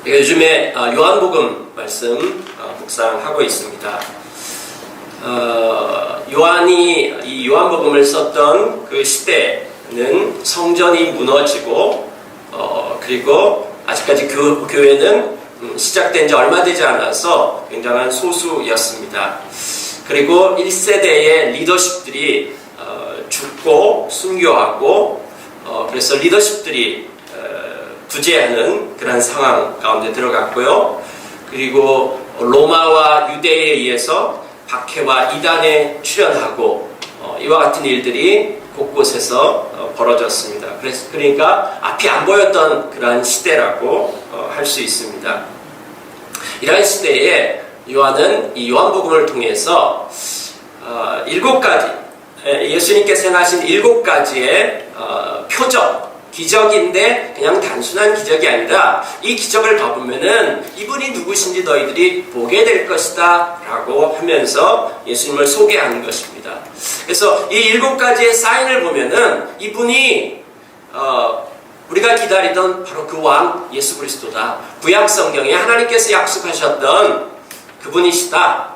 요즘에 요한복음 말씀 묵상하고 있습니다. 요한이 이 요한복음을 썼던 그 시대는 성전이 무너지고 그리고 아직까지 교회는 시작된 지 얼마 되지 않아서 굉장한 소수였습니다. 그리고 1세대의 리더십들이 죽고 순교하고 그래서 리더십들이 부재하는 그런 상황 가운데 들어갔고요. 그리고 로마와 유대에 의해서 박해와 이단에 출현하고 이와 같은 일들이 곳곳에서 벌어졌습니다. 그러니까 앞이 안 보였던 그러한 시대라고 할 수 있습니다. 이러한 시대에 요한은 이 요한복음을 통해서 7가지 예수님께서 행하신 7가지의 표적 기적인데 그냥 단순한 기적이 아니라 이 기적을 봐보면은 이분이 누구신지 너희들이 보게 될 것이다 라고 하면서 예수님을 소개하는 것입니다. 그래서 이 7가지의 사인을 보면은 이분이 우리가 기다리던 바로 그 왕 예수 그리스도다. 구약 성경에 하나님께서 약속하셨던 그분이시다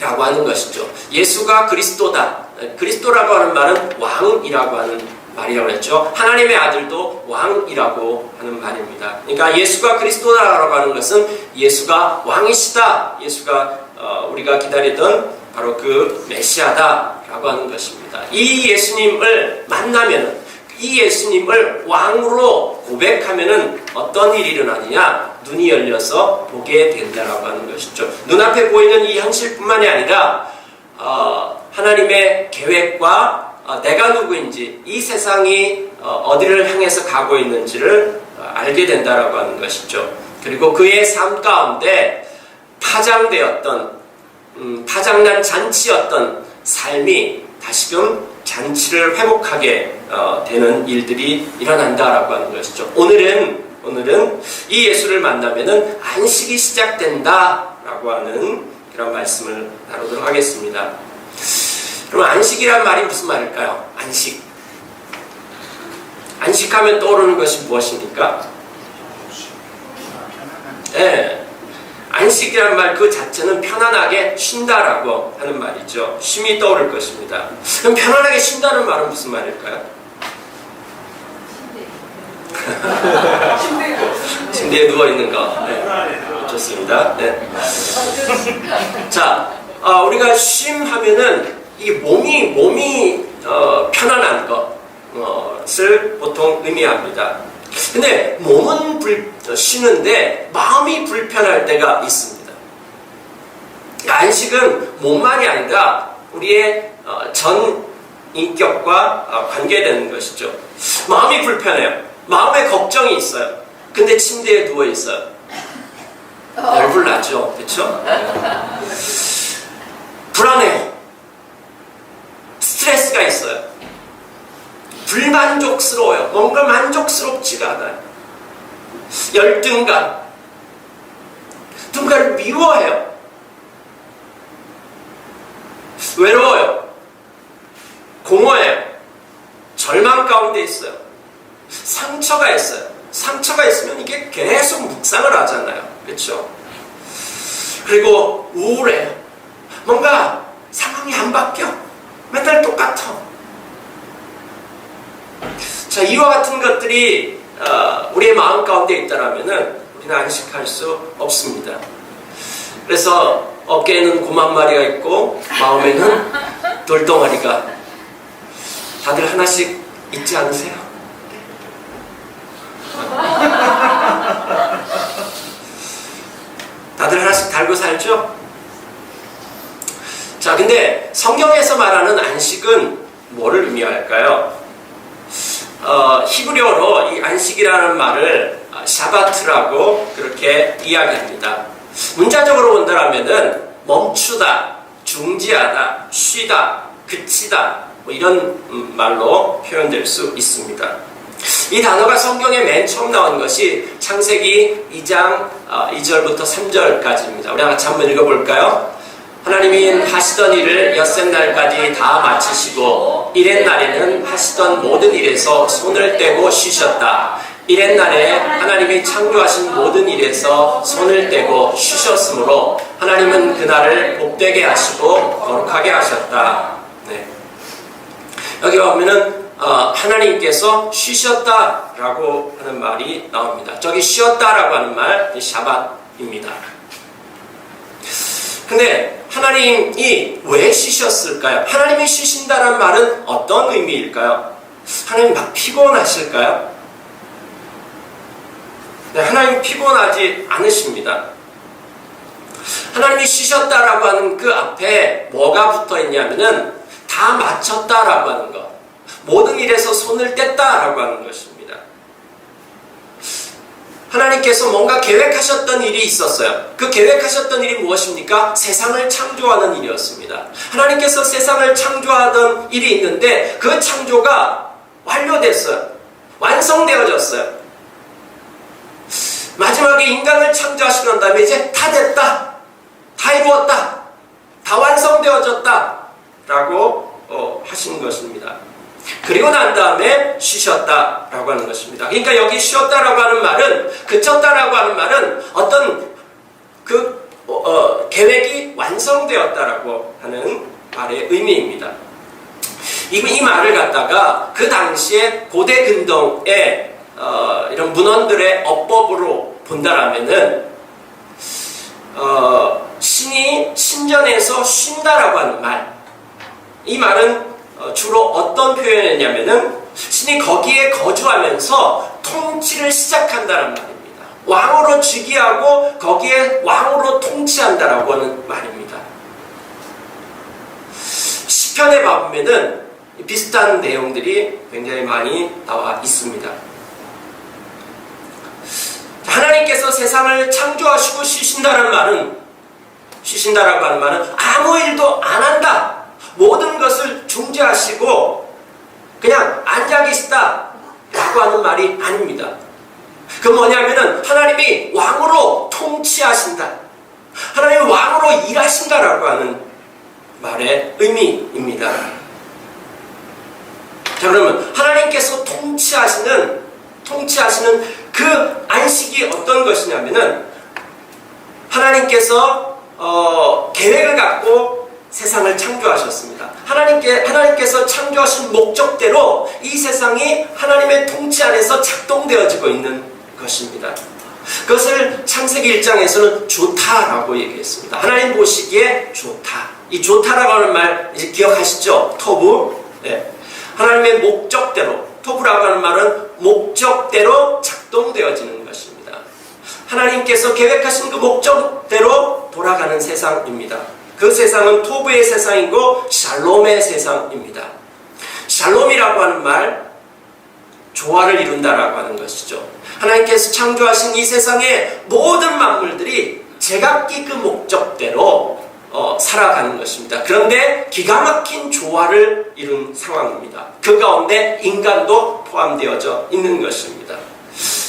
라고 하는 것이죠. 예수가 그리스도다. 그리스도라고 하는 말은 왕이라고 하는 말이라고 했죠. 하나님의 아들도 왕이라고 하는 말입니다. 그러니까 예수가 그리스도라고 하는 것은 예수가 왕이시다. 예수가 우리가 기다리던 바로 그 메시아다라고 하는 것입니다. 이 예수님을 만나면, 이 예수님을 왕으로 고백하면은 어떤 일이 일어나느냐? 눈이 열려서 보게 된다라고 하는 것이죠. 눈앞에 보이는 이 현실뿐만이 아니라 하나님의 계획과 내가 누구인지, 이 세상이 어디를 향해서 가고 있는지를 알게 된다라고 하는 것이죠. 그리고 그의 삶 가운데 파장되었던 파장난 잔치였던 삶이 다시금 잔치를 회복하게 되는 일들이 일어난다라고 하는 것이죠. 오늘은 이 예수를 만나면은 안식이 시작된다라고 하는 그런 말씀을 나누도록 하겠습니다. 그럼 안식이란 말이 무슨 말일까요? 안식. 안식하면 떠오르는 것이 무엇입니까? 네. 안식이란 말 그 자체는 편안하게 쉰다라고 하는 말이죠. 쉼이 떠오를 것입니다. 그럼 편안하게 쉰다는 말은 무슨 말일까요? 침대에 누워있는 거. 네. 좋습니다. 네. 자, 우리가 쉼 하면은 이 몸이 편안한 것을 보통 의미합니다. 근데 몸은 쉬는데 마음이 불편할 때가 있습니다. 안식은 몸만이 아니라 우리의 전 인격과 관계되는 것이죠. 마음이 불편해요. 마음에 걱정이 있어요. 근데 침대에 누워 있어요. 열불나죠, 그렇죠? 불안해요. 스트레스가 있어요. 불만족스러워요. 뭔가 만족스럽지가 않아요. 열등감, 누군가를 미워해요. 외로워요. 공허해요. 절망 가운데 있어요. 상처가 있어요. 상처가 있으면 이게 계속 묵상을 하잖아요. 그렇죠? 그리고 우울해요. 뭔가 상황이 안 바뀌어. 맨날 똑같아. 자, 이와 같은 것들이 우리의 마음 가운데 있다라면은 우리는 안식할 수 없습니다. 그래서 어깨에는 곰 한 마리가 있고 마음에는 돌덩어리가 다들 하나씩 있지 않으세요? 다들 하나씩 달고 살죠? 자, 근데 성경에서 말하는 안식은 뭐를 의미할까요? 히브리어로 이 안식이라는 말을 샤바트라고 그렇게 이야기합니다. 문자적으로 본다면은 멈추다, 중지하다, 쉬다, 그치다 뭐 이런 말로 표현될 수 있습니다. 이 단어가 성경에 맨 처음 나온 것이 창세기 2장 2절부터 3절까지입니다. 우리 같이 한번 읽어볼까요? 하나님이 하시던 일을 엿새날까지 다 마치시고 이렛날에는 하시던 모든 일에서 손을 떼고 쉬셨다. 이랬날에 하나님이 창조하신 모든 일에서 손을 떼고 쉬셨으므로 하나님은 그날을 복되게 하시고 거룩하게 하셨다. 네. 여기 보면은 하나님께서 쉬셨다라고 하는 말이 나옵니다. 저기 쉬었다라고 하는 말 샤밧입니다. 근데 하나님이 왜 쉬셨을까요? 하나님이 쉬신다는 말은 어떤 의미일까요? 하나님 막 피곤하실까요? 네, 하나님 피곤하지 않으십니다. 하나님이 쉬셨다라고 하는 그 앞에 뭐가 붙어 있냐면은 다 마쳤다라고 하는 것, 모든 일에서 손을 뗐다라고 하는 것입니다. 하나님께서 뭔가 계획하셨던 일이 있었어요. 그 계획하셨던 일이 무엇입니까? 세상을 창조하는 일이었습니다. 하나님께서 세상을 창조하던 일이 있는데 그 창조가 완료됐어요. 완성되어졌어요. 마지막에 인간을 창조하시고 난 다음에 이제 다 됐다, 다 이루었다, 다 완성되어졌다 라고 하신 것입니다. 그리고 난 다음에 쉬셨다라고 하는 것입니다. 그러니까 여기 쉬었다라고 하는 말은, 그쳤다라고 하는 말은 어떤 계획이 완성되었다라고 하는 말의 의미입니다. 이 말을 갖다가 그 당시에 고대 근동의 이런 문헌들의 어법으로 본다라면은 신이 신전에서 쉰다라고 하는 말, 이 말은 주로 어떤 표현이냐면은 신이 거기에 거주하면서 통치를 시작한다는 말입니다. 왕으로 즉위하고 거기에 왕으로 통치한다라고 하는 말입니다. 시편에 보면은 비슷한 내용들이 굉장히 많이 나와 있습니다. 하나님께서 세상을 창조하시고 쉬신다라고 하는 말은 아무 일도 안 한다, 모든 것을 중지하시고 그냥 앉아 계시다 라고 하는 말이 아닙니다. 그 뭐냐면은 하나님이 왕으로 통치하신다, 하나님이 왕으로 일하신다라고 하는 말의 의미입니다. 자, 그러면 하나님께서 통치하시는 그 안식이 어떤 것이냐면은 하나님께서 계획을 갖고 세상을 창조하셨습니다. 하나님께서 창조하신 목적대로 이 세상이 하나님의 통치 안에서 작동되어지고 있는 것입니다. 그것을 창세기 1장에서는 좋다라고 얘기했습니다. 하나님 보시기에 좋다. 이 좋다라고 하는 말 이제 기억하시죠? 토부. 네. 하나님의 목적대로, 토부라고 하는 말은 목적대로 작동되어지는 것입니다. 하나님께서 계획하신 그 목적대로 돌아가는 세상입니다. 그 세상은 토부의 세상이고 샬롬의 세상입니다. 샬롬이라고 하는 말, 조화를 이룬다라고 하는 것이죠. 하나님께서 창조하신 이 세상의 모든 만물들이 제각기 그 목적대로 살아가는 것입니다. 그런데 기가 막힌 조화를 이룬 상황입니다. 그 가운데 인간도 포함되어져 있는 것입니다.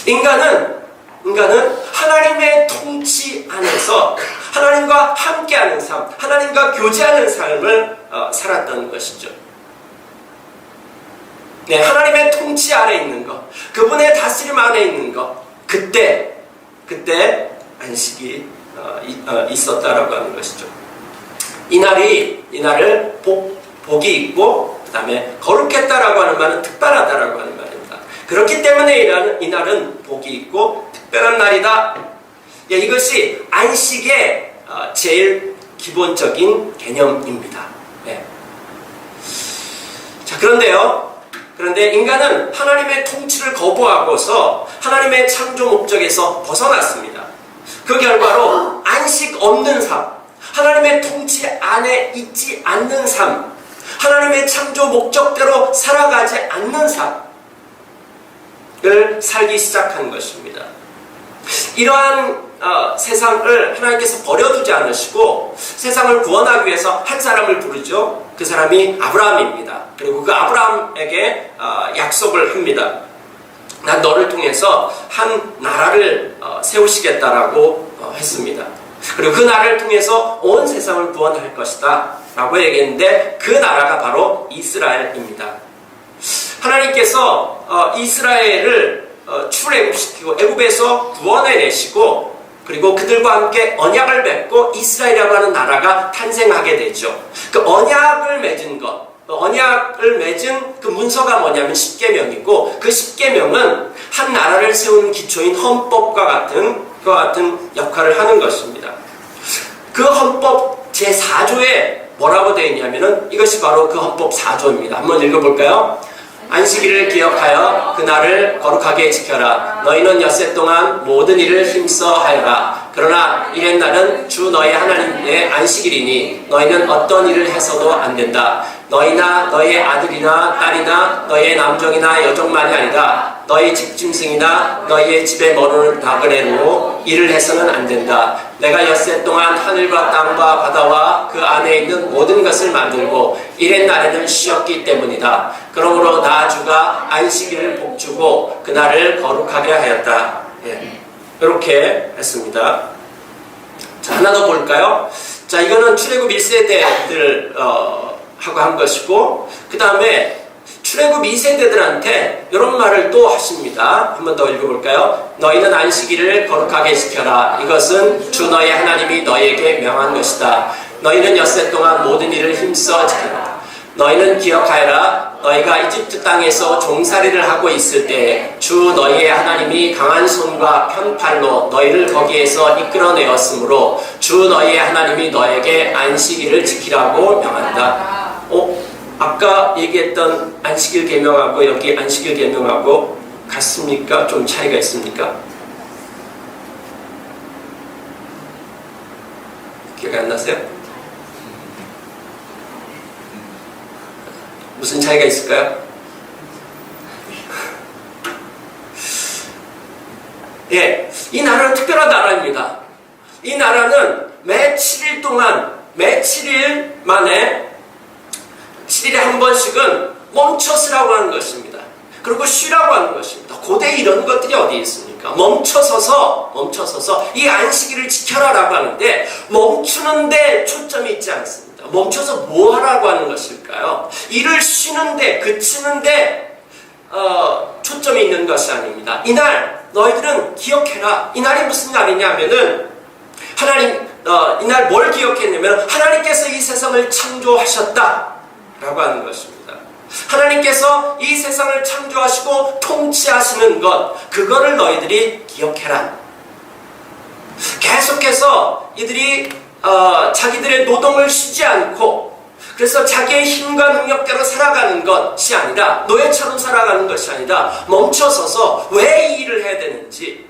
인간은 하나님의 통치 안에서 하나님과 함께하는 삶, 하나님과 교제하는 삶을 살았던 것이죠. 네, 하나님의 통치 아래 있는 것, 그분의 다스림 안에 있는 것, 그때 안식이 있었다라고 하는 것이죠. 이날을 복이 있고 그 다음에 거룩했다라고 하는 말은 특별하다라고 하는 말입니다. 그렇기 때문에 이날은 복이 있고 특별한 날이다. 예, 이것이 안식의 제일 기본적인 개념입니다. 네. 자, 그런데 인간은 하나님의 통치를 거부하고서 하나님의 창조 목적에서 벗어났습니다. 그 결과로 안식 없는 삶, 하나님의 통치 안에 있지 않는 삶, 하나님의 창조 목적대로 살아가지 않는 삶을 살기 시작한 것입니다. 이러한 세상을 하나님께서 버려두지 않으시고 세상을 구원하기 위해서 한 사람을 부르죠. 그 사람이 아브라함입니다. 그리고 그 아브라함에게 약속을 합니다. 난 너를 통해서 한 나라를 세우시겠다라고 했습니다. 그리고 그 나라를 통해서 온 세상을 구원할 것이다 라고 얘기했는데 그 나라가 바로 이스라엘입니다. 하나님께서 이스라엘을 출애굽시키고 애굽에서 구원해내시고 그리고 그들과 함께 언약을 맺고 이스라엘이라고 하는 나라가 탄생하게 되죠. 그 언약을 맺은 것, 언약을 맺은 그 문서가 뭐냐면 십계명이고 그 십계명은 한 나라를 세우는 기초인 헌법과 같은 역할을 하는 것입니다. 그 헌법 제4조에 뭐라고 되어 있냐면은 이것이 바로 그 헌법 4조입니다. 한번 읽어볼까요? 안식일을 기억하여 그날을 거룩하게 지켜라. 너희는 엿새 동안 모든 일을 힘써 하여라. 그러나 이렛날은 주 너희 하나님의 안식일이니 너희는 어떤 일을 해서도 안 된다. 너희나 너희의 아들이나 딸이나 너희의 남종이나 여종만이 아니라 너희 집짐승이나 너희의 집에 머무는 나그네로 일을 해서는 안 된다. 내가 엿새 동안 하늘과 땅과 바다와 그 안에 있는 모든 것을 만들고 이렛날에는 쉬었기 때문이다. 그러므로 나 주가 안식일을 복주고 그날을 거룩하게 하였다. 이렇게 했습니다. 자, 하나 더 볼까요? 자, 이거는 출애굽 1세대들 하고 한 것이고 그 다음에 출애굽 2세대들한테 이런 말을 또 하십니다. 한번 더 읽어볼까요? 너희는 안식일을 거룩하게 지켜라. 이것은 주 너희 하나님이 너희에게 명한 것이다. 너희는 엿새 동안 모든 일을 힘써 지켜라. 너희는 기억하여라. 너희가 이집트 땅에서 종살이를 하고 있을 때 주 너희의 하나님이 강한 손과 편팔로 너희를 거기에서 이끌어내었으므로 주 너희의 하나님이 너에게 안식일을 지키라고 명한다. 아까 얘기했던 안식일 계명하고 여기 안식일 계명하고 같습니까? 좀 차이가 있습니까? 기억이 안 나세요? 무슨 차이가 있을까요? 예, 이 나라는 특별한 나라입니다. 이 나라는 매 7일 동안, 매 7일 만에 7일에 한 번씩은 멈춰서라고 하는 것입니다. 그리고 쉬라고 하는 것입니다. 고대에 이런 것들이 어디 있습니까? 멈춰서서 이 안식일을 지켜라라고 하는데 멈추는데 초점이 있지 않습니다. 멈춰서 뭐 하라고 하는 것일까요? 일을 쉬는데 그치는데 초점이 있는 것이 아닙니다. 이날 너희들은 기억해라. 이날이 무슨 날이냐면은 이날 뭘 기억했냐면 하나님께서 이 세상을 창조하셨다 라고 하는 것입니다. 하나님께서 이 세상을 창조하시고 통치하시는 것, 그거를 너희들이 기억해라. 계속해서 이들이 자기들의 노동을 쉬지 않고 그래서 자기의 힘과 능력대로 살아가는 것이 아니라 노예처럼 살아가는 것이 아니라 멈춰서서 왜 이 일을 해야 되는지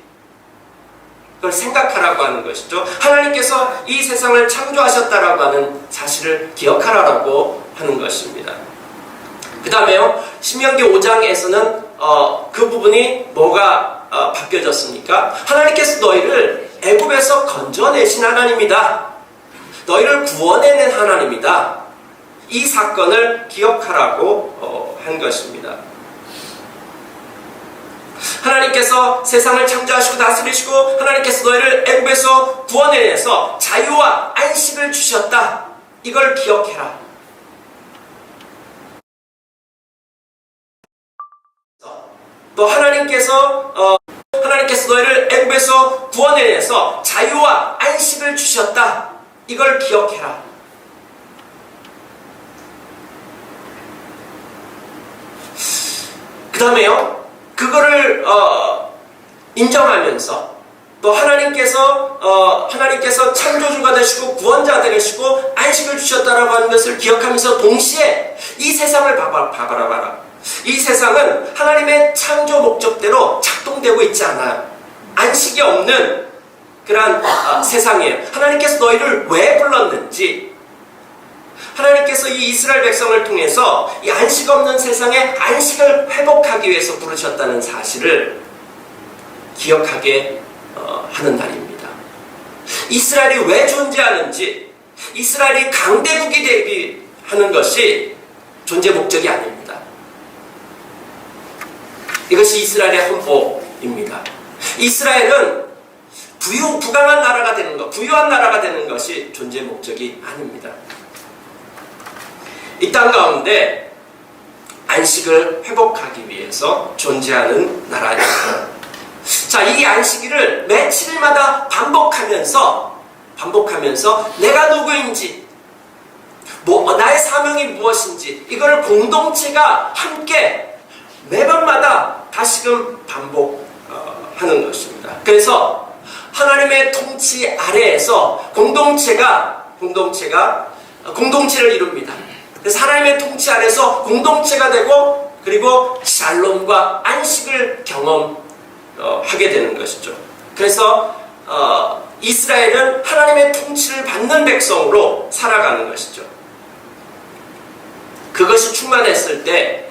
그걸 생각하라고 하는 것이죠. 하나님께서 이 세상을 창조하셨다라고 하는 사실을 기억하라고 하는 것입니다. 그 다음에요, 신명기 5장에서는 그 부분이 뭐가 바뀌어졌습니까? 하나님께서 너희를 애굽에서 건져내신 하나님이다. 너희를 구원해낸 하나님이다. 이 사건을 기억하라고 한 것입니다. 하나님께서 세상을 창조하시고 다스리시고 하나님께서 너희를 애굽에서 구원해내서 자유와 안식을 주셨다. 이걸 기억해라. 또 하나님께서 너희를 애굽에서 구원해내서 자유와 안식을 주셨다. 이걸 기억해라. 그 다음에요, 그거를 인정하면서 또 하나님께서 창조주가 되시고 구원자 되시고 안식을 주셨다라고 하는 것을 기억하면서 동시에 이 세상을 봐봐라. 이 세상은 하나님의 창조 목적대로 작동되고 있지 않아요. 안식이 없는 그러한 세상이에요. 하나님께서 너희를 왜 불렀는지, 하나님께서 이 이스라엘 백성을 통해서 이 안식 없는 세상에 안식을 회복하기 위해서 부르셨다는 사실을 기억하게 하는 날입니다. 이스라엘이 왜 존재하는지, 이스라엘이 강대국이 되기 하는 것이 존재 목적이 아닙니다. 이것이 이스라엘의 헌법입니다. 이스라엘은 부강한 나라가 되는 것, 부유한 나라가 되는 것이 존재 목적이 아닙니다. 이 땅 가운데 안식을 회복하기 위해서 존재하는 나라입니다. 자, 이 안식일을 매 7일마다 반복하면서 내가 누구인지, 나의 사명이 무엇인지 이걸 공동체가 함께 매번마다 다시금 반복하는 것입니다. 그래서 하나님의 통치 아래에서 공동체를 이룹니다. 그래서 하나님의 통치 아래에서 공동체가 되고, 그리고 샬롬과 안식을 경험하게 되는 것이죠. 그래서 이스라엘은 하나님의 통치를 받는 백성으로 살아가는 것이죠. 그것이 충만했을 때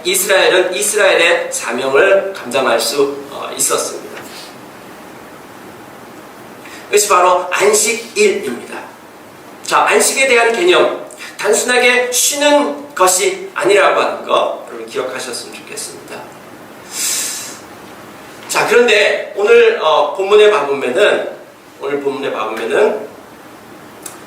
이스라엘은 이스라엘의 사명을 감당할 수 있었습니다. 그것이 바로 안식일입니다. 자, 안식에 대한 개념, 단순하게 쉬는 것이 아니라고 하는 거 여러분 기억하셨으면 좋겠습니다. 자, 그런데 오늘 본문에 봐보면은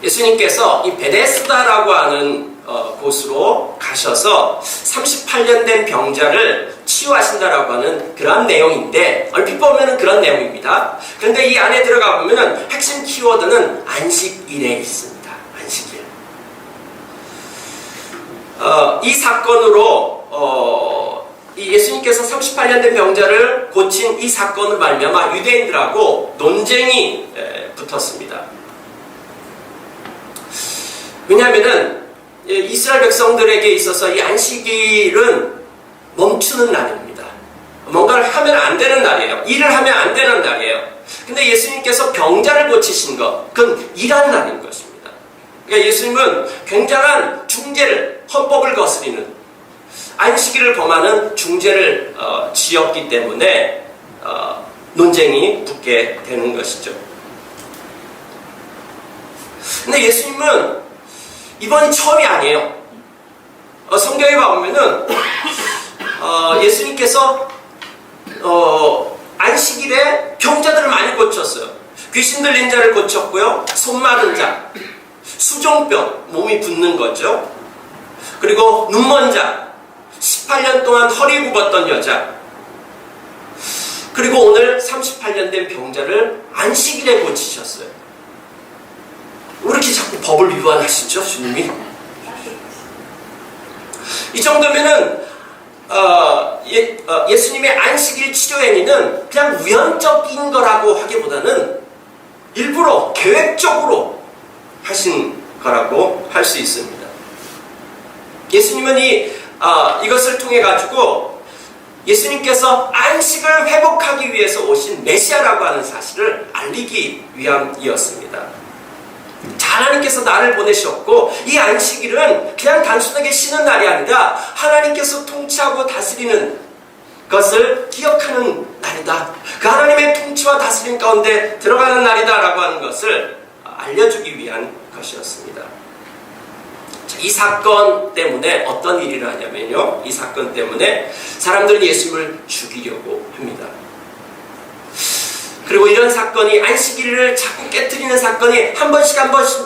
예수님께서 이 베데스다라고 하는 곳으로 가셔서 38년 된 병자를 치유하신다라고 하는 그런 내용인데, 얼핏 보면은 그런 내용입니다. 그런데 이 안에 들어가 보면은 핵심 키워드는 안식일에 있습니다. 안식일. 이 사건으로 이 예수님께서 38년 된 병자를 고친 이 사건을 말미암아 유대인들하고 논쟁이 붙었습니다. 왜냐하면은 이스라엘 백성들에게 있어서 이 안식일은 멈추는 날입니다. 뭔가를 하면 안 되는 날이에요. 일을 하면 안 되는 날이에요. 근데 예수님께서 병자를 고치신 것, 그건 일하는 날인 것입니다. 그러니까 예수님은 굉장한 중죄를, 헌법을 거스리는 안식일을 범하는 중죄를 지었기 때문에 논쟁이 붙게 되는 것이죠. 근데 예수님은 이번이 처음이 아니에요. 성경에 보면은 예수님께서 안식일에 병자들을 많이 고쳤어요. 귀신 들린 자를 고쳤고요, 손 마른 자, 수종병, 몸이 붓는 거죠. 그리고 눈먼 자, 18년 동안 허리 굽었던 여자, 그리고 오늘 38년 된 병자를 안식일에 고치셨어요. 왜 이렇게 자꾸 법을 위반하시죠, 주님이? 이 정도면은 예수님의 안식일 치료 행위는 그냥 우연적인 거라고 하기보다는 일부러 계획적으로 하신 거라고 할 수 있습니다. 예수님은 이것을 통해 가지고 예수님께서 안식을 회복하기 위해서 오신 메시아라고 하는 사실을 알리기 위함이었습니다. 하나님께서 나를 보내셨고, 이 안식일은 그냥 단순하게 쉬는 날이 아니라 하나님께서 통치하고 다스리는 것을 기억하는 날이다. 그 하나님의 통치와 다스림 가운데 들어가는 날이다 라고 하는 것을 알려주기 위한 것이었습니다. 자, 이 사건 때문에 어떤 일이 일어나냐면요, 이 사건 때문에 사람들은 예수님을 죽이려고 합니다. 그리고 이런 사건이, 안식일을 자꾸 깨트리는 사건이 한 번씩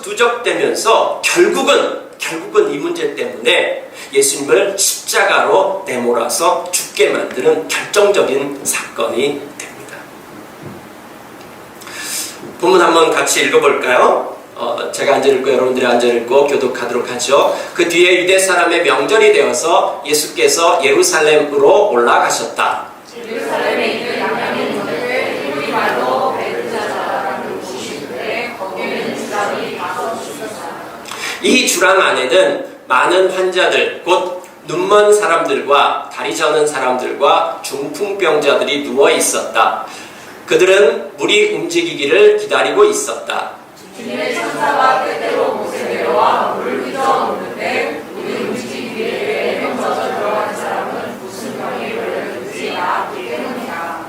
누적되면서 결국은 이 문제 때문에 예수님을 십자가로 내몰아서 죽게 만드는 결정적인 사건이 됩니다. 본문 한번 같이 읽어볼까요? 제가 앉아 읽고 여러분들이 앉아 읽고 교독하도록 하죠. 그 뒤에 유대 사람의 명절이 되어서 예수께서 예루살렘으로 올라가셨다. 예루살렘에 있는 양양의 말로 베드사라는 곳이 있는데 거기에는 주람이 5있었다. 이 주람 안에는 많은 환자들, 곧 눈먼 사람들과 다리 저는 사람들과 중풍병자들이 누워 있었다. 그들은 물이 움직이기를 기다리고 있었다. 주님의 천사가 때때로 못에 내려와 물을 휘저 놓는데 물이 움직이기를 애명져서 들어가는 사람은 무슨 병이 걸렸는지 알았기 때문이다.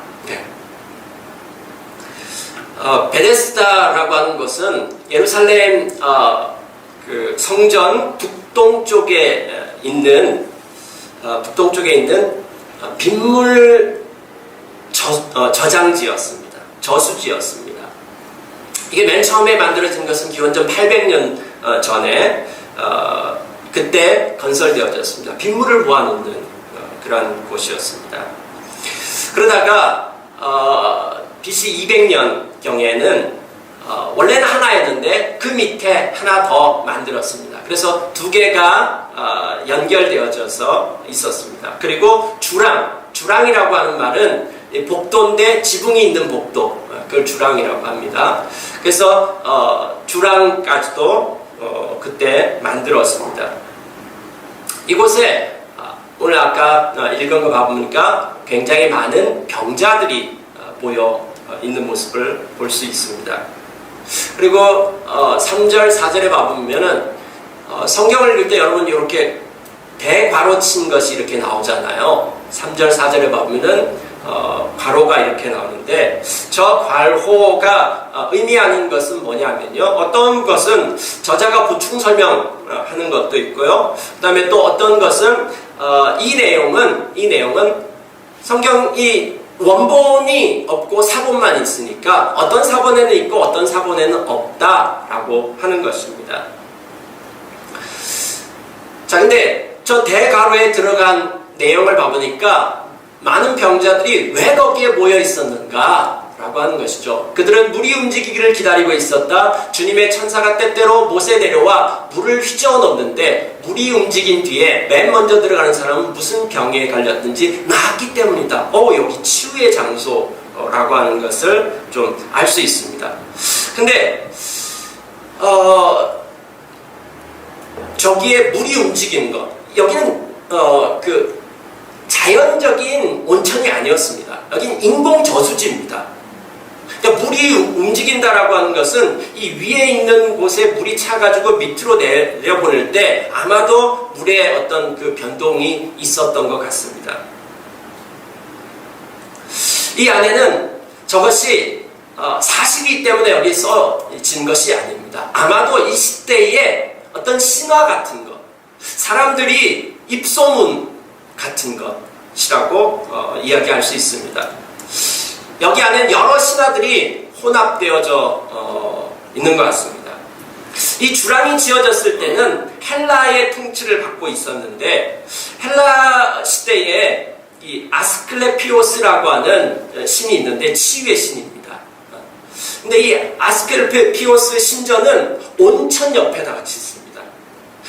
베데스다라고 하는 것은 예루살렘 그 성전 북동쪽에 있는 빗물 저장지였습니다. 저수지였습니다. 이게 맨 처음에 만들어진 것은 기원전 800년 전에 그때 건설되어졌습니다. 빗물을 모아놓는 그런 곳이었습니다. 그러다가 BC 200년경에는 원래는 하나였는데 그 밑에 하나 더 만들었습니다. 그래서 두 개가 연결되어져서 있었습니다. 그리고 주랑이라고 하는 말은 복도인데 지붕이 있는 복도, 그걸 주랑이라고 합니다. 그래서 주랑까지도 그때 만들었습니다. 이곳에 오늘 아까 읽은 거 봐보니까 굉장히 많은 병자들이 모여 있는 모습을 볼 수 있습니다. 그리고 3절, 4절에 봐보면은 성경을 읽을 때 여러분 이렇게 대괄호 친 것이 이렇게 나오잖아요. 3절, 4절에 봐보면은 괄호가 이렇게 나오는데 저 괄호가 의미하는 것은 뭐냐면요. 어떤 것은 저자가 보충 설명하는 것도 있고요. 그 다음에 또 어떤 것은 이 내용은 성경이 원본이 없고 사본만 있으니까 어떤 사본에는 있고 어떤 사본에는 없다라고 하는 것입니다. 자, 근데 저 대괄호에 들어간 내용을 봐보니까 많은 병자들이 왜 거기에 모여 있었는가 라고 하는 것이죠. 그들은 물이 움직이기를 기다리고 있었다. 주님의 천사가 때때로 못에 내려와 물을 휘저어 놓는데 물이 움직인 뒤에 맨 먼저 들어가는 사람은 무슨 병에 걸렸든지 나았기 때문이다. 여기 치유의 장소라고 하는 것을 좀 알 수 있습니다. 근데 저기에 물이 움직이는 것, 여기는 그 자연적인 온천이 아니었습니다. 여기는 인공 저수지입니다. 그러니까 물이 움직인다라고 하는 것은 이 위에 있는 곳에 물이 차가지고 밑으로 내려보낼 때 아마도 물의 어떤 그 변동이 있었던 것 같습니다. 이 안에는 저것이 사실이기 때문에 여기 써진 것이 아닙니다. 아마도 이 시대에 어떤 신화 같은 것, 사람들이 입소문 같은 것이라고 이야기할 수 있습니다. 여기 안에 여러 신화들이 혼합되어져 있는 것 같습니다. 이 주랑이 지어졌을 때는 헬라의 통치를 받고 있었는데 헬라 시대에 이 아스클레피오스라고 하는 신이 있는데 치유의 신입니다. 근데 이 아스클레피오스 신전은 온천 옆에다가 짓습니다.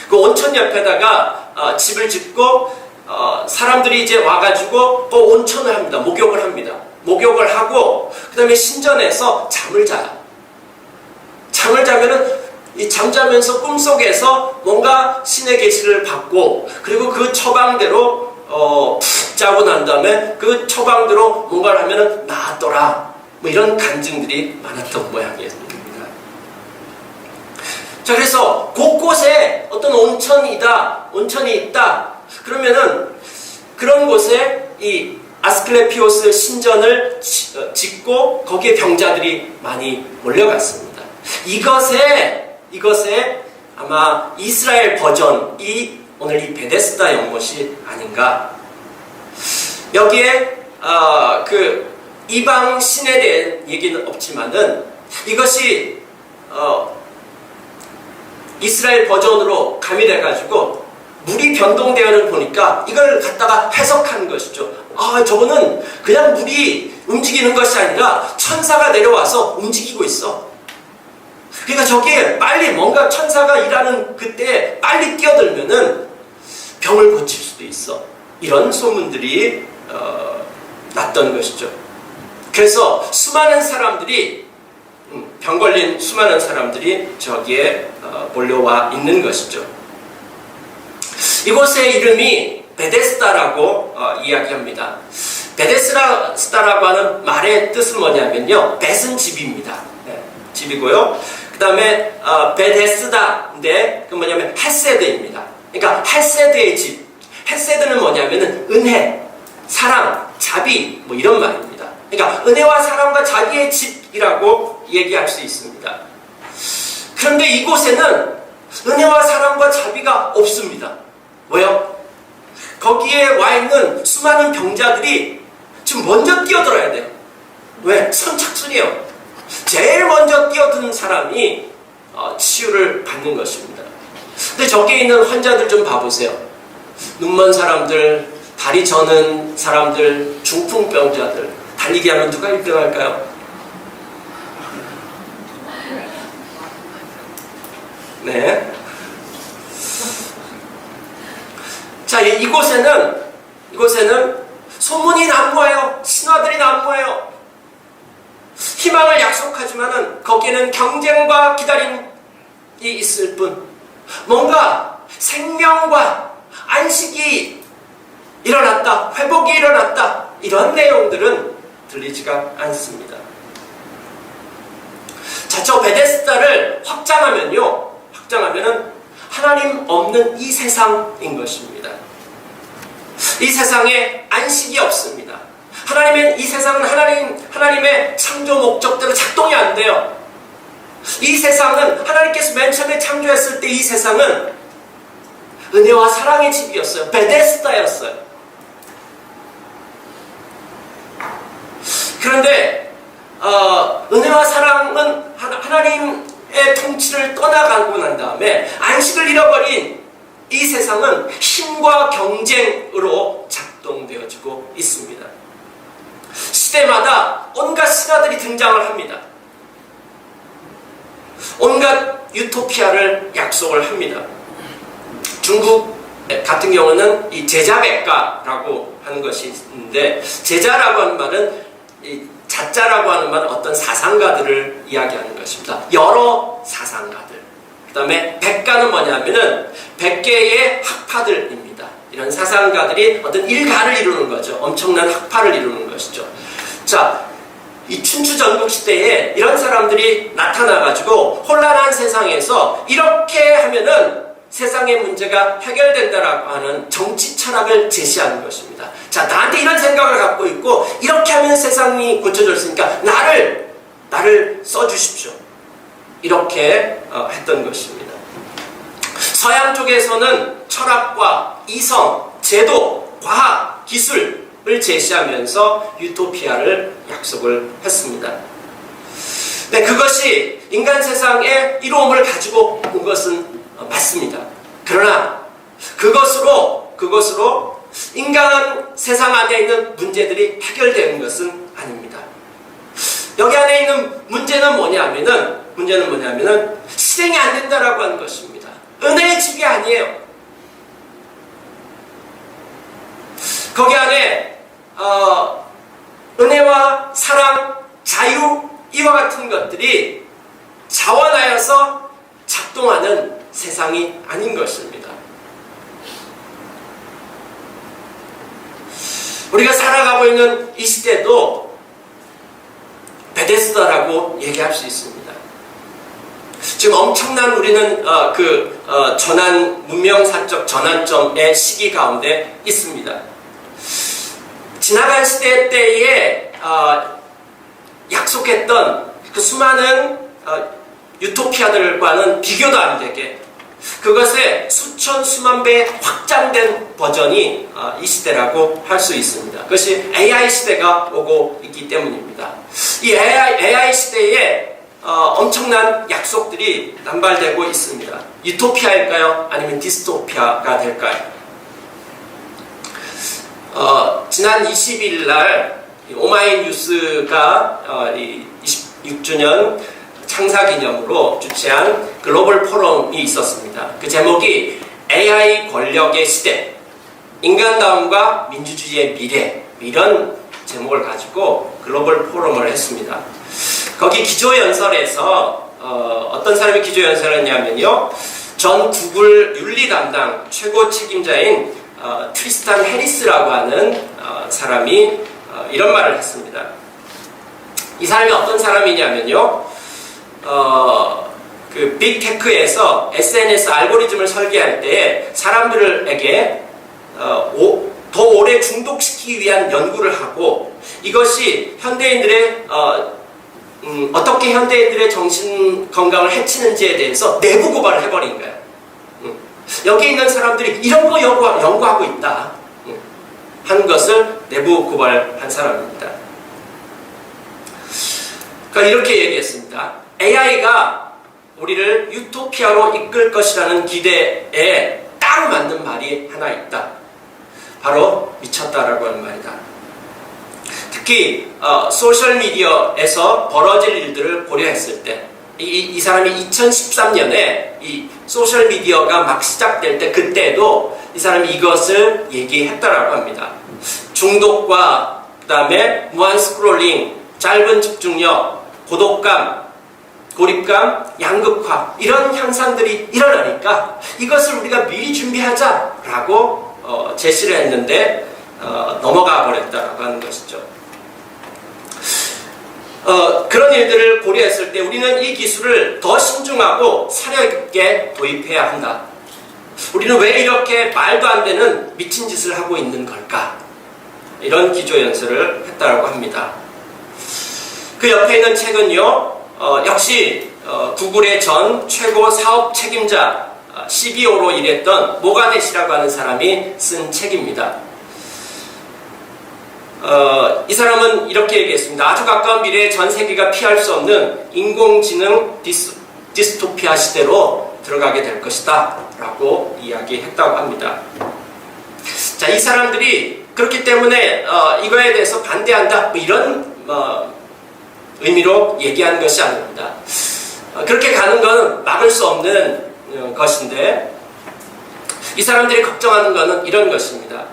그 온천 옆에다가 집을 짓고 사람들이 이제 와가지고 온천을 합니다. 목욕을 합니다. 목욕을 하고 그 다음에 신전에서 잠을 자요. 잠을 자면은 이 잠자면서 꿈속에서 뭔가 신의 계시를 받고 그리고 그 처방대로 푹 자고 난 다음에 그 처방대로 뭔가를 하면은 나았더라. 뭐 이런 간증들이 많았던 모양입니다. 자, 그래서 곳곳에 어떤 온천이 있다. 그러면은 그런 곳에 이 아스클레피오스 신전을 짓고 거기에 병자들이 많이 몰려갔습니다. 이것에 아마 이스라엘 버전이 오늘 이 베데스다 연못이 아닌가. 여기에 그 이방 신에 대한 얘기는 없지만은 이것이 이스라엘 버전으로 가미돼가지고 물이 변동되어를 보니까 이걸 갖다가 해석한 것이죠. 저거는 그냥 물이 움직이는 것이 아니라 천사가 내려와서 움직이고 있어. 그러니까 저기에 빨리 뭔가 천사가 일하는 그때 빨리 뛰어들면은 병을 고칠 수도 있어. 이런 소문들이 났던 것이죠. 그래서 수많은 사람들이 병 걸린 수많은 사람들이 저기에 몰려와 있는 것이죠. 이곳의 이름이 베데스다라고 이야기합니다. 베데스다라고 하는 말의 뜻은 뭐냐면요, 벳은 집입니다. 네, 집이고요. 그 다음에 베데스다인데 그 뭐냐면 헤세드입니다. 그러니까 헤세드의 집. 헤세드는 뭐냐면은 은혜, 사랑, 자비 뭐 이런 말입니다. 그러니까 은혜와 사랑과 자비의 집이라고 얘기할 수 있습니다. 그런데 이곳에는 은혜와 사랑과 자비가 없습니다. 왜요? 거기에 와 있는 수많은 병자들이 지금 먼저 뛰어들어야 돼요. 왜? 선착순이에요. 제일 먼저 뛰어드는 사람이 치유를 받는 것입니다. 근데 저기 있는 환자들 좀 봐보세요. 눈먼 사람들, 다리 저는 사람들, 중풍병자들, 달리기 하면 누가 1등 할까요? 네. 자, 이곳에는 소문이 난무해요. 신화들이 난무해요. 희망을 약속하지만은 거기에는 경쟁과 기다림이 있을 뿐, 뭔가 생명과 안식이 일어났다, 회복이 일어났다, 이런 내용들은 들리지가 않습니다. 자, 저 베데스다를 확장하면은 하나님 없는 이 세상인 것입니다. 이 세상에 안식이 없습니다. 이 세상은 하나님의 창조 목적대로 작동이 안 돼요. 이 세상은 하나님께서 맨 처음에 창조했을 때 이 세상은 은혜와 사랑의 집이었어요. 베데스다였어요. 그런데 은혜와 사랑은 하나님의 통치를 떠나가고 난 다음에 안식을 잃어버린 이 세상은 힘과 경쟁으로 작동되어지고 있습니다. 시대마다 온갖 신화들이 등장을 합니다. 온갖 유토피아를 약속을 합니다. 중국 같은 경우는 이 제자백가라고 하는 것이 있는데, 제자라고 하는 말은 자자라고 하는 말은 어떤 사상가들을 이야기하는 것입니다. 여러 사상가들. 그 다음에 백가는 뭐냐면은 100개의 학파들입니다. 이런 사상가들이 어떤 일가를 이루는 거죠. 엄청난 학파를 이루는 것이죠. 자, 이 춘추전국 시대에 이런 사람들이 나타나가지고 혼란한 세상에서 이렇게 하면은 세상의 문제가 해결된다라고 하는 정치 철학을 제시하는 것입니다. 자, 나한테 이런 생각을 갖고 있고 이렇게 하면 세상이 고쳐질 수 있으니까 나를 써주십시오. 이렇게 했던 것입니다. 서양 쪽에서는 철학과 이성, 제도, 과학, 기술을 제시하면서 유토피아를 약속을 했습니다. 네, 그것이 인간 세상의 이로움을 가지고 온 것은 맞습니다. 그러나 그것으로 인간 세상 안에 있는 문제들이 해결되는 것은 아닙니다. 여기 안에 있는 문제는 뭐냐면은 실행이 안 된다라고 하는 것입니다. 은혜의 집이 아니에요. 거기 안에 은혜와 사랑, 자유, 이와 같은 것들이 자원하여서 작동하는 세상이 아닌 것입니다. 우리가 살아가고 있는 이 시대도 베데스다라고 얘기할 수 있습니다. 지금 엄청난 우리는 문명사적 전환점의 시기 가운데 있습니다. 지나간 시대 때에 약속했던 그 수많은 유토피아들과는 비교도 안 되게 그것의 수천 수만 배 확장된 버전이 이 시대라고 할 수 있습니다. 그것이 AI 시대가 오고 있기 때문입니다. 이 AI 시대에 엄청난 약속들이 남발되고 있습니다. 유토피아일까요? 아니면 디스토피아가 될까요? 지난 20일 날 오마이뉴스가 26주년 창사기념으로 주최한 글로벌 포럼이 있었습니다. 그 제목이 AI 권력의 시대, 인간다움과 민주주의의 미래, 이런 제목을 가지고 글로벌 포럼을 했습니다. 거기 기조연설에서 어떤 사람이 기조연설을 했냐면요, 전 구글 윤리 담당 최고 책임자인 트리스탄 해리스라고 하는 사람이 이런 말을 했습니다. 이 사람이 어떤 사람이냐면요, 그 빅테크에서 SNS 알고리즘을 설계할 때 사람들에게 더 오래 중독시키기 위한 연구를 하고, 이것이 현대인들의 어떻게 현대인들의 정신 건강을 해치는지에 대해서 내부 고발을 해버린 거예요. 여기 있는 사람들이 이런 거 연구하고 있다 하는 것을 내부 고발한 사람입니다. 그러니까 이렇게 얘기했습니다. AI가 우리를 유토피아로 이끌 것이라는 기대에 딱 맞는 말이 하나 있다. 바로 미쳤다라고 하는 말이다. 특히 소셜미디어에서 벌어질 일들을 고려했을 때 이 사람이 2013년에 이 소셜미디어가 막 시작될 때 그때도 이 사람이 이것을 얘기했다라고 합니다. 중독과 그 다음에 무한 스크롤링, 짧은 집중력, 고독감, 고립감, 양극화 이런 현상들이 일어나니까 이것을 우리가 미리 준비하자라고 제시를 했는데 넘어가 버렸다라고 하는 것이죠. 그런 일들을 고려했을 때 우리는 이 기술을 더 신중하고 사려 있게 도입해야 한다. 우리는 왜 이렇게 말도 안 되는 미친 짓을 하고 있는 걸까? 이런 기조 연설을 했다고 합니다. 그 옆에 있는 책은요, 역시 구글의 전 최고 사업 책임자 CBO로 일했던 모가데시라고 하는 사람이 쓴 책입니다. 이 사람은 이렇게 얘기했습니다. 아주 가까운 미래에 전 세계가 피할 수 없는 인공지능 디스토피아 시대로 들어가게 될 것이다 라고 이야기했다고 합니다. 자, 이 사람들이 그렇기 때문에 이거에 대해서 반대한다 뭐 이런 의미로 얘기하는 것이 아닙니다. 그렇게 가는 건 막을 수 없는 것인데 이 사람들이 걱정하는 것은 이런 것입니다.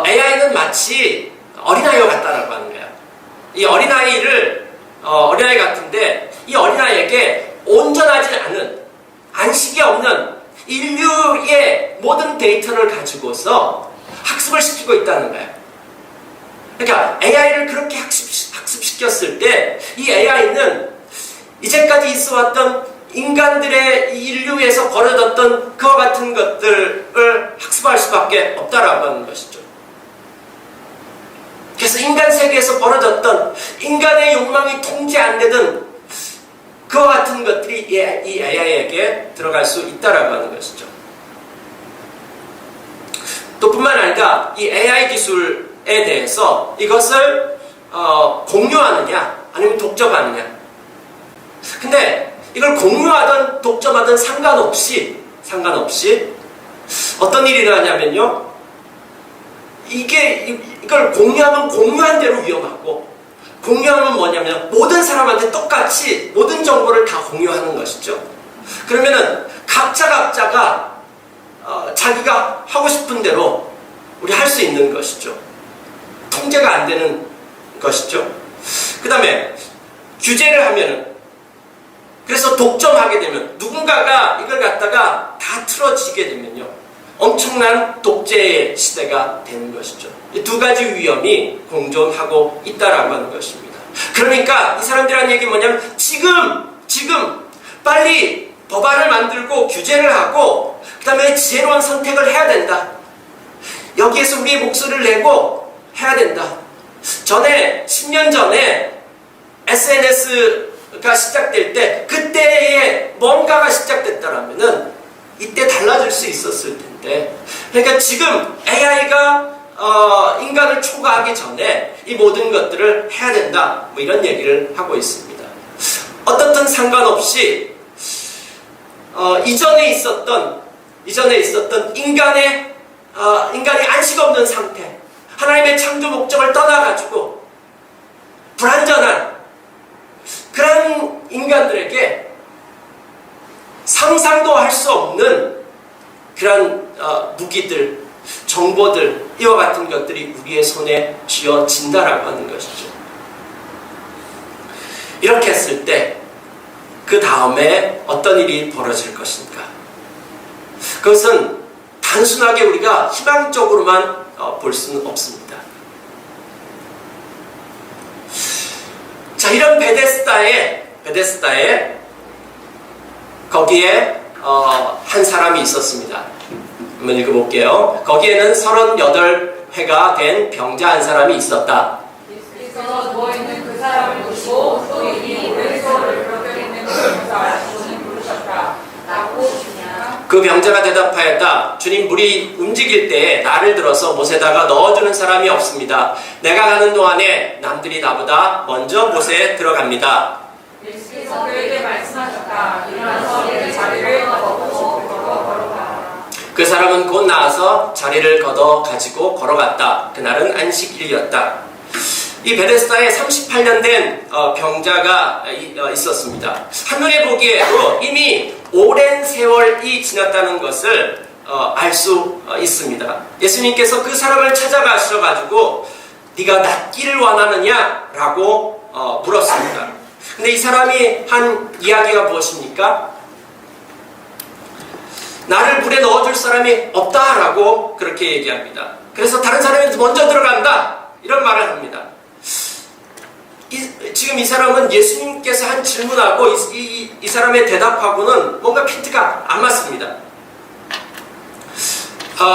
AI는 마치 어린아이와 같다라고 하는 거예요. 이 어린아이 같은데 이 어린아이에게 온전하지 않은 안식이 없는 인류의 모든 데이터를 가지고서 학습을 시키고 있다는 거예요. 그러니까 AI를 그렇게 학습시켰을 때 이 AI는 이제까지 있어왔던 인간들의 인류에서 벌어졌던 그와 같은 것들을 학습할 수밖에 없다라고 하는 것이죠. 그래서 인간 세계에서 벌어졌던 인간의 욕망이 통제 안 되던 그와 같은 것들이 이 AI에게 들어갈 수 있다라고 하는 것이죠. 또 뿐만 아니라 이 AI 기술에 대해서 이것을 공유하느냐 아니면 독점하느냐. 근데 이걸 공유하든 독점하든 상관없이 어떤 일이 일어나냐면요. 이걸 공유하면 공유한 대로 위험하고 공유하면 뭐냐면 모든 사람한테 똑같이 모든 정보를 다 공유하는 것이죠. 그러면은 각자가 자기가 하고 싶은 대로 우리 할 수 있는 것이죠. 통제가 안 되는 것이죠. 그 다음에 규제를 하면은 그래서 독점하게 되면 누군가가 이걸 갖다가 다 틀어지게 되면요 엄청난 독재의 시대가 되는 것이죠. 이 두 가지 위험이 공존하고 있다라고 하는 것입니다. 그러니까 이 사람들이 하는 얘기는 뭐냐면 지금 빨리 법안을 만들고 규제를 하고 그 다음에 지혜로운 선택을 해야 된다. 여기에서 우리의 목소리를 내고 해야 된다. 10년 전에 SNS가 시작될 때 그때에 뭔가가 시작됐다라면은 이때 달라질 수 있었을 텐데 그러니까 지금 AI가 인간을 초과하기 전에 이 모든 것들을 해야 된다 뭐 이런 얘기를 하고 있습니다. 어떻든 상관없이 이전에 있었던 인간이 안식 없는 상태 하나님의 창조 목적을 떠나가지고 불완전한 그런 인간들에게 상상도 할 수 없는 그런 무기들, 정보들 이와 같은 것들이 우리의 손에 쥐어진다라고 하는 것이죠. 이렇게 했을 때 그 다음에 어떤 일이 벌어질 것인가? 그것은 단순하게 우리가 희망적으로만 볼 수는 없습니다. 자, 이런 베데스다에 거기에 한 사람이 있었습니다. 한번 읽어볼게요. 거기에는 38회가 된 병자 한 사람이 있었다. 예수께서 누워있는 그 사람을 보시고 또 이미 오랜 세월을 그렇게 있는 그 병자를 주님 부르셨다. 라고 주냐? 그 병자가 대답하였다. 주님, 물이 움직일 때에 나를 들어서 못에다가 넣어주는 사람이 없습니다. 내가 가는 동안에 남들이 나보다 먼저 못에 들어갑니다. 예수께서 그에게 말씀하셨다. 일어나서 내 자리를 걷고 걸어가라. 그 사람은 곧 나와서 자리를 걷어 가지고 걸어갔다. 그날은 안식일이었다. 이 베데스다에 38년 된 병자가 있었습니다. 한눈에 보기에도 이미 오랜 세월이 지났다는 것을 알 수 있습니다. 예수님께서 그 사람을 찾아가셔가지고 네가 낫기를 원하느냐? 라고 물었습니다. 근데 이 사람이 한 이야기가 무엇입니까? 나를 물에 넣어줄 사람이 없다라고 그렇게 얘기합니다. 그래서 다른 사람이 먼저 들어간다 이런 말을 합니다. 지금 이 사람은 예수님께서 한 질문하고 이 사람의 대답하고는 뭔가 핀트가 안 맞습니다.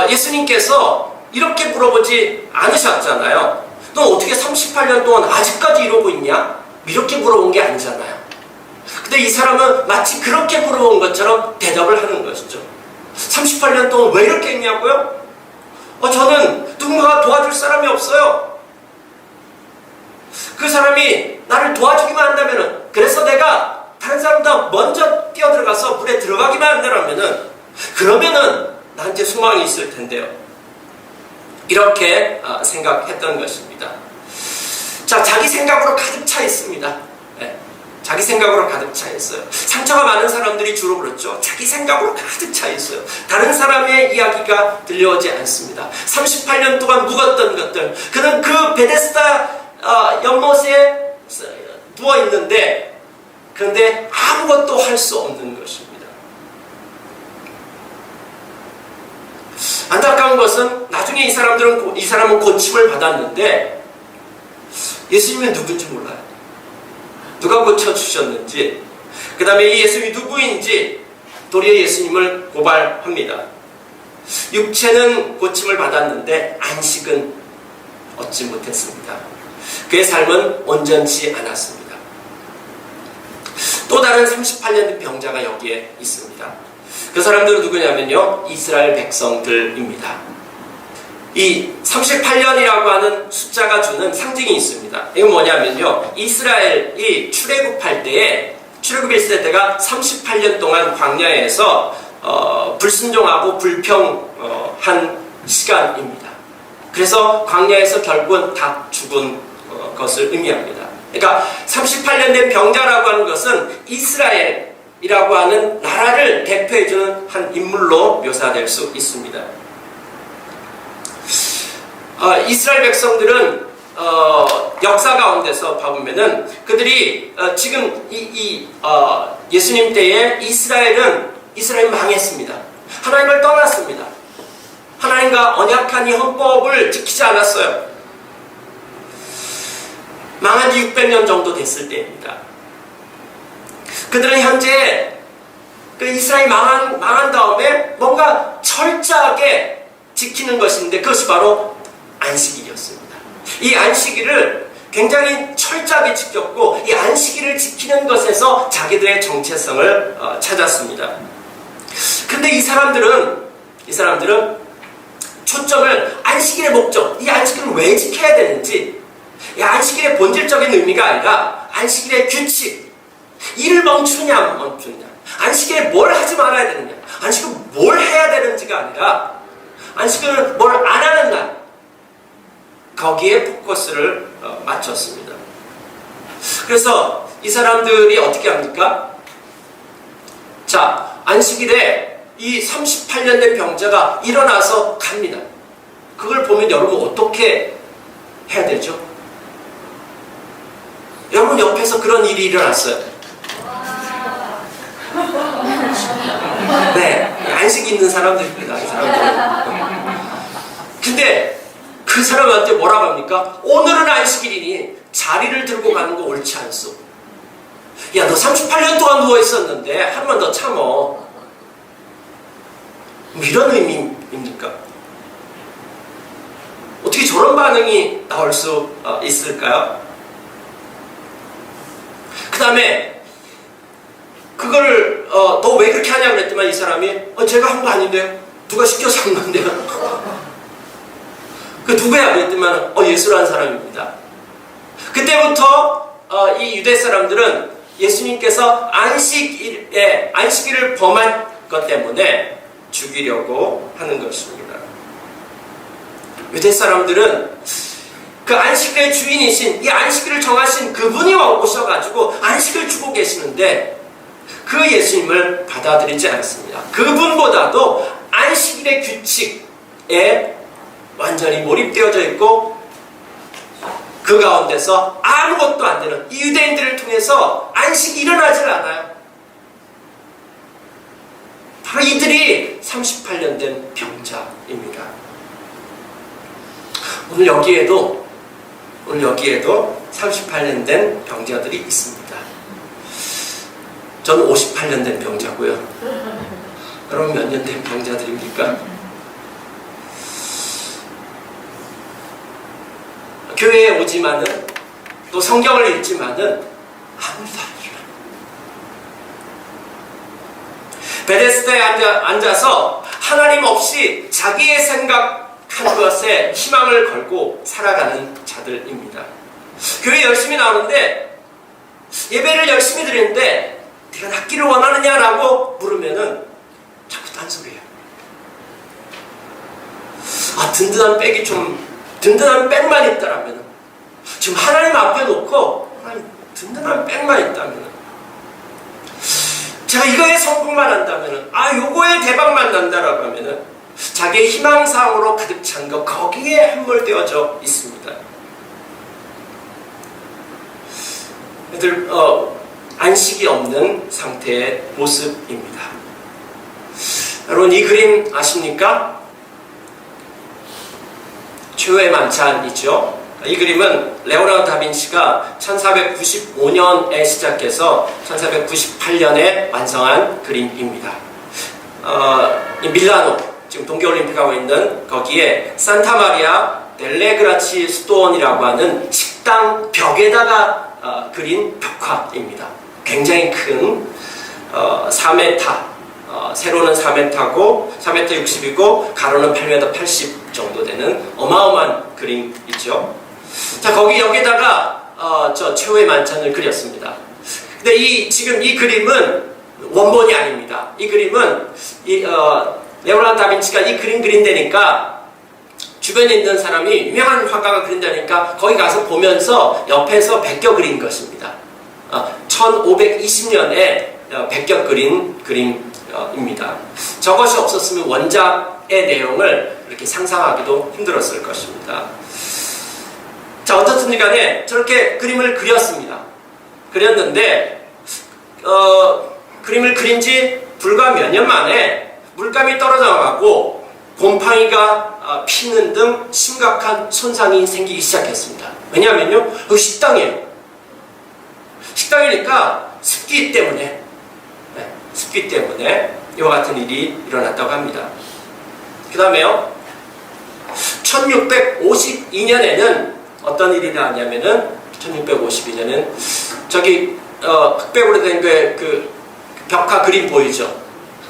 예수님께서 이렇게 물어보지 않으셨잖아요. 너 어떻게 38년 동안 아직까지 이러고 있냐? 이렇게 물어본 게 아니잖아요. 근데 이 사람은 마치 그렇게 물어본 것처럼 대답을 하는 것이죠. 38년 동안 왜 이렇게 했냐고요? 저는 누군가가 도와줄 사람이 없어요. 그 사람이 나를 도와주기만 한다면은, 그래서 내가 다른 사람보다 먼저 뛰어들어가서 물에 들어가기만 한다면은, 그러면은 나한테 소망이 있을 텐데요. 이렇게 생각했던 것입니다. 자, 자기 생각으로 가득 차 있습니다. 네, 자기 생각으로 가득 차 있어요. 상처가 많은 사람들이 주로 그렇죠. 자기 생각으로 가득 차 있어요. 다른 사람의 이야기가 들려오지 않습니다. 38년 동안 묵었던 것들, 그는 그 베데스다 연못에 누워 있는데, 그런데 아무것도 할 수 없는 것입니다. 안타까운 것은 나중에 이 사람은 고침을 받았는데 예수님은 누군지 몰라요. 누가 고쳐주셨는지, 그 다음에 이 예수님이 누구인지 도리어 예수님을 고발합니다. 육체는 고침을 받았는데 안식은 얻지 못했습니다. 그의 삶은 온전치 않았습니다. 또 다른 38년 된 병자가 여기에 있습니다. 그 사람들은 누구냐면요, 이스라엘 백성들입니다. 이 38년이라고 하는 숫자가 주는 상징이 있습니다. 이건 뭐냐면요, 이스라엘이 출애굽할 때에, 출애굽했을 때가 38년 동안 광야에서 불순종하고 불평한 시간입니다. 그래서 광야에서 결국은 다 죽은 것을 의미합니다. 그러니까 38년 된 병자라고 하는 것은 이스라엘이라고 하는 나라를 대표해주는 한 인물로 묘사될 수 있습니다. 이스라엘 백성들은 역사 가운데서 봐보면은 그들이 지금 예수님 때에 이스라엘 망했습니다. 하나님을 떠났습니다. 하나님과 언약한 이 헌법을 지키지 않았어요. 망한 지 600년 정도 됐을 때입니다. 그들은 현재 그 이스라엘이 망한 다음에 뭔가 철저하게 지키는 것인데, 그것이 바로 안식일이었습니다. 이 안식일을 굉장히 철저하게 지켰고, 이 안식일을 지키는 것에서 자기들의 정체성을 찾았습니다. 근데 이 사람들은 초점을 안식일의 목적, 이 안식일을 왜 지켜야 되는지, 이 안식일의 본질적인 의미가 아니라 안식일의 규칙, 일을 멈추느냐 안 멈추느냐, 안식일에 뭘 하지 말아야 되느냐, 안식일을 뭘 해야 되는지가 아니라 안식일을 뭘 안 하는 날, 거기에 포커스를 맞췄습니다. 그래서 이 사람들이 어떻게 합니까? 자, 안식일에 이 38년 된 병자가 일어나서 갑니다. 그걸 보면 여러분 어떻게 해야 되죠? 여러분 옆에서 그런 일이 일어났어요. 네, 안식이 있는 사람들입니다. 이 사람들. 근데 그 사람한테 뭐라고 합니까? 오늘은 안식일이니 자리를 들고 가는 거 옳지 않소. 야, 너 38년 동안 누워있었는데 하루만 더 참어. 이런 의미입니까? 어떻게 저런 반응이 나올 수 있을까요? 그 다음에 그걸 너 왜 그렇게 하냐고 그랬더니 이 사람이 제가 한 거 아닌데요? 누가 시켜서 한 건데요? 그 누구야? 그랬더니 예수라는 사람입니다. 그때부터 이 유대 사람들은 예수님께서 안식일을 범한 것 때문에 죽이려고 하는 것입니다. 유대 사람들은 그 안식일의 주인이신, 이 안식일을 정하신 그분이 오셔가지고 안식을 주고 계시는데 그 예수님을 받아들이지 않습니다. 그분보다도 안식일의 규칙에 완전히 몰입되어져 있고 그 가운데서 아무것도 안 되는 이 유대인들을 통해서 안식이 일어나질 않아요. 바로 이들이 38년 된 병자입니다. 오늘 여기에도 38년 된 병자들이 있습니다. 저는 58년 된 병자고요. 여러분 몇 년 된 병자들입니까? 교회에 오지만은 또 성경을 읽지만은 아무도 안 일어나. 베데스다에 앉아서 하나님 없이 자기의 생각한 것에 희망을 걸고 살아가는 자들입니다. 교회 열심히 나오는데 예배를 열심히 드리는데 네가 낫기를 원하느냐라고 물으면은 자꾸 딴소리해요. 든든한 백만 있다라면, 지금 하나님 앞에 놓고 하나님 든든한 백만 있다면, 제가 이거에 성공만 한다면, 요거에 대박만 난다라고 하면은 자기의 희망사항으로 가득 찬 것, 거기에 함몰되어져 있습니다. 애들 안식이 없는 상태의 모습입니다. 여러분 이 그림 아십니까? 최후의 만찬이죠. 이 그림은 레오나르도 다빈치가 1495년에 시작해서 1498년에 완성한 그림입니다. 이 밀라노, 지금 동계올림픽하고 있는 거기에 산타마리아 델레그라치 스톤이라고 하는 식당 벽에다가 그린 벽화입니다. 굉장히 큰 4m, 세로는 4m고 4m 60이고 가로는 8m 80 정도 되는 어마어마한 그림이죠. 자, 여기다가 저 최후의 만찬을 그렸습니다. 근데 지금 이 그림은 원본이 아닙니다. 이 그림은 레오나르도 다빈치가 이 그림 그린다니까 주변에 있는 사람이 유명한 화가가 그린다니까 거기 가서 보면서 옆에서 베껴 그린 것입니다. 1520년에 베껴 그린 그림입니다. 저것이 없었으면 원작의 내용을 이렇게 상상하기도 힘들었을 것입니다. 자, 어떻든 간에 저렇게 그림을 그렸는데 그림을 그린 지 불과 몇 년 만에 물감이 떨어져 나가고 곰팡이가 피는 등 심각한 손상이 생기기 시작했습니다. 왜냐하면요, 식당이에요. 식당이니까 습기 때문에 이와 같은 일이 일어났다고 합니다. 그 다음에요, 1652년에는 어떤 일이 나왔냐면은 1652년은 저기 흑백으로 된 그 벽화 그림 보이죠?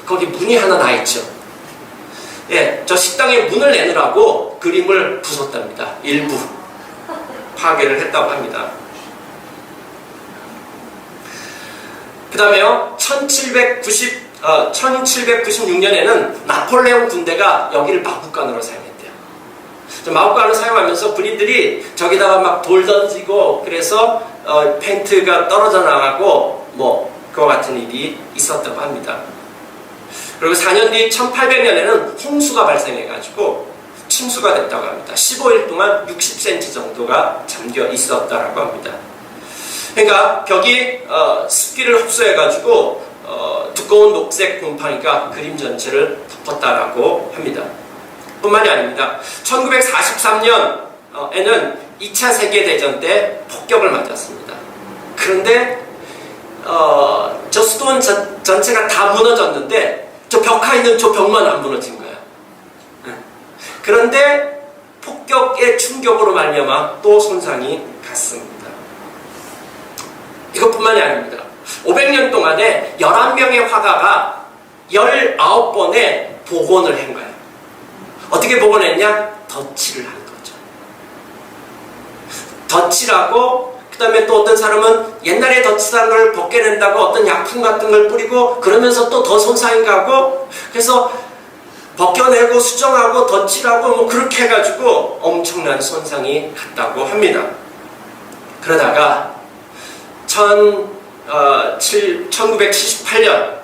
거기 문이 하나 나 있죠. 예, 저 식당에 문을 내느라고 그림을 부쉈답니다. 일부 파괴를 했다고 합니다. 그 다음에요, 1796년에는 나폴레옹 군대가 여기를 마구간으로 사용했대요. 마구간을 사용하면서 군인들이 저기다가 막 돌 던지고 그래서 페인트가 떨어져 나가고 그와 같은 일이 있었다고 합니다. 그리고 4년 뒤 1800년에는 홍수가 발생해가지고 침수가 됐다고 합니다. 15일 동안 60cm 정도가 잠겨 있었다라고 합니다. 그러니까 벽이 습기를 흡수해가지고 두꺼운 녹색 곰팡이가 그림 전체를 덮었다라고 합니다. 뿐만이 아닙니다. 1943년에는 2차 세계대전 때 폭격을 맞았습니다. 그런데 저 스톤 전체가 다 무너졌는데 저 벽화 있는 저 벽만 안 무너진 거예요. 그런데 폭격의 충격으로 말미암아 또 손상이 갔습니다. 이것뿐만이 아닙니다. 500년 동안에 11명의 화가가 19번의 복원을 한 거예요. 어떻게 복원했냐? 덧칠을 한 거죠. 덧칠하고 그 다음에 또 어떤 사람은 옛날에 덧칠한 걸 벗겨낸다고 어떤 약품 같은 걸 뿌리고 그러면서 또 더 손상이 가고, 그래서 벗겨내고 수정하고 덧칠하고 뭐 그렇게 해가지고 엄청난 손상이 갔다고 합니다. 그러다가 1978년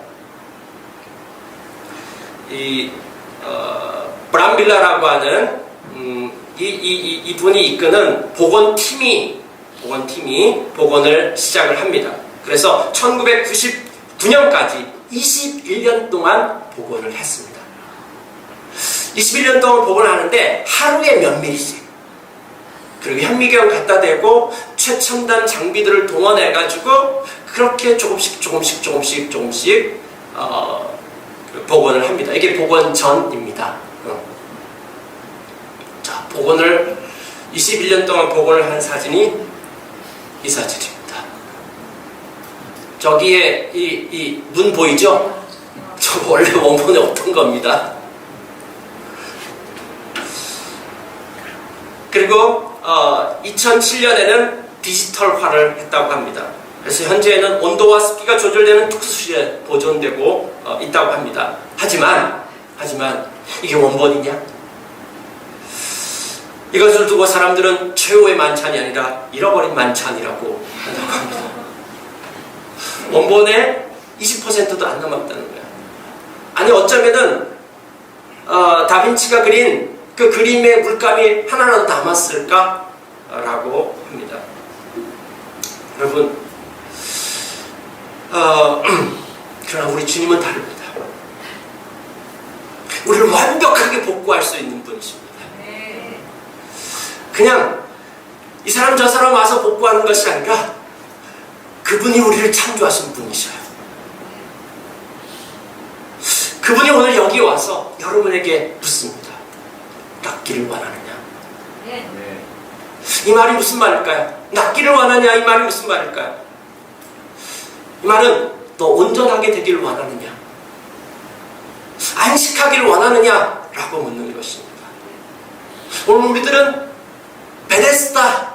이 브람빌라라고 하는 이분이 이끄는 복원팀이 복원을 시작을 합니다. 그래서 1999년까지 21년 동안 복원을 했습니다. 21년 동안 복원을 하는데 하루에 몇 밀리씩, 그리고 현미경 갖다 대고 최첨단 장비들을 동원해가지고 그렇게 조금씩 복원을 합니다. 이게 복원 전입니다. 자, 복원을 21년 동안 복원을 한 사진이 이 사진입니다. 저기에 이 문 보이죠? 저 원래 원본에 없던 겁니다. 그리고 2007년에는 디지털화를 했다고 합니다. 그래서 현재는 온도와 습기가 조절되는 특수실에 보존되고 있다고 합니다. 하지만 이게 원본이냐? 이것을 두고 사람들은 최후의 만찬이 아니라 잃어버린 만찬이라고 한다고 합니다. 원본의 20%도 안 남았다는 거야. 아니 어쩌면은 다빈치가 그린 그 그림의 물감이 하나라도 남았을까? 라고 합니다. 여러분, 그러나 우리 주님은 다릅니다. 우리를 완벽하게 복구할 수 있는 분이십니다. 그냥 이 사람 저 사람 와서 복구하는 것이 아니라 그분이 우리를 창조하신 분이셔요. 그분이 오늘 여기 와서 여러분에게 묻습니다. 낫기를 원하느냐? 이 말이 무슨 말일까요? 낫기를 원하냐? 이 말이 무슨 말일까요? 이 말은 너 온전하게 되기를 원하느냐? 안식하기를 원하느냐? 라고 묻는 것입니다. 오늘 우리들은 베데스다,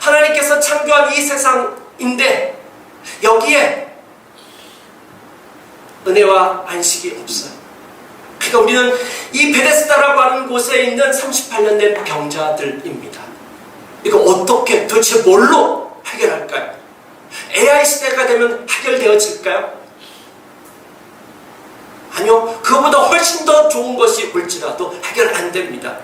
하나님께서 창조한 이 세상인데 여기에 은혜와 안식이 없어요. 그러니까 우리는 이 베데스다라고 하는 곳에 있는 38년 된 병자들입니다. 이거 어떻게, 도대체 뭘로 해결할까요? AI 시대가 되면 해결되어질까요? 아니요, 그거보다 훨씬 더 좋은 것이 올지라도 해결 안 됩니다.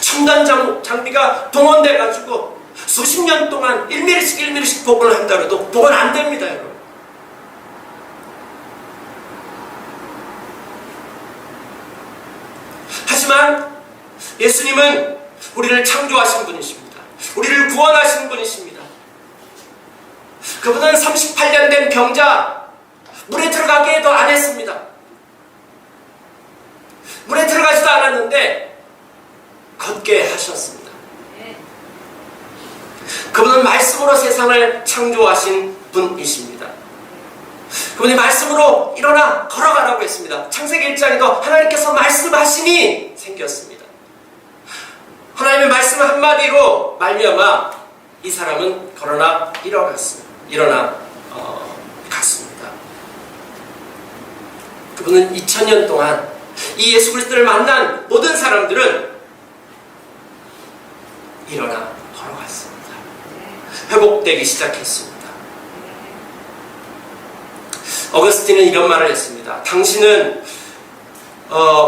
첨단 장비가 동원돼가지고 수십 년 동안 1mm씩 복원을 한다 해도 복원 안 됩니다, 여러분. 하지만 예수님은 우리를 창조하신 분이십니다. 우리를 구원하신 분이십니다. 그분은 38년 된 병자, 물에 들어가게 해도 안 했습니다. 물에 들어가지도 않았는데 걷게 하셨습니다. 그분은 말씀으로 세상을 창조하신 분이십니다. 그분이 말씀으로 일어나 걸어가라고 했습니다. 창세기 1장에도 하나님께서 말씀하시니 생겼습니다. 하나님의 말씀 한마디로 말미암아 이 사람은 일어나 갔습니다. 그분은 2000년 동안 이 예수 그리스도를 만난 모든 사람들은 일어나 걸어갔습니다. 회복되기 시작했습니다. 어거스틴은 이런 말을 했습니다. 당신은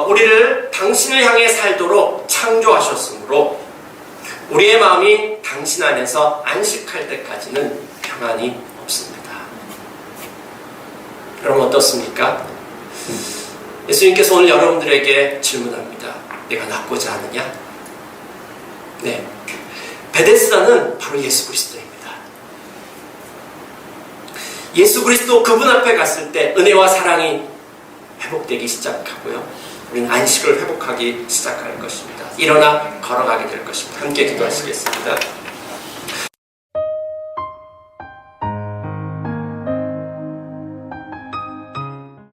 우리를 당신을 향해 살도록 창조하셨으므로 우리의 마음이 당신 안에서 안식할 때까지는 평안이 없습니다. 여러분 어떻습니까? 예수님께서 오늘 여러분들에게 질문합니다. 내가 낫고자 하느냐? 네, 베데스다는 바로 예수 그리스도입니다. 예수 그리스도 그분 앞에 갔을 때 은혜와 사랑이 회복되기 시작하고요, 우리는 안식을 회복하기 시작할 것입니다. 일어나 걸어가게 될 것입니다. 함께 기도하시겠습니다.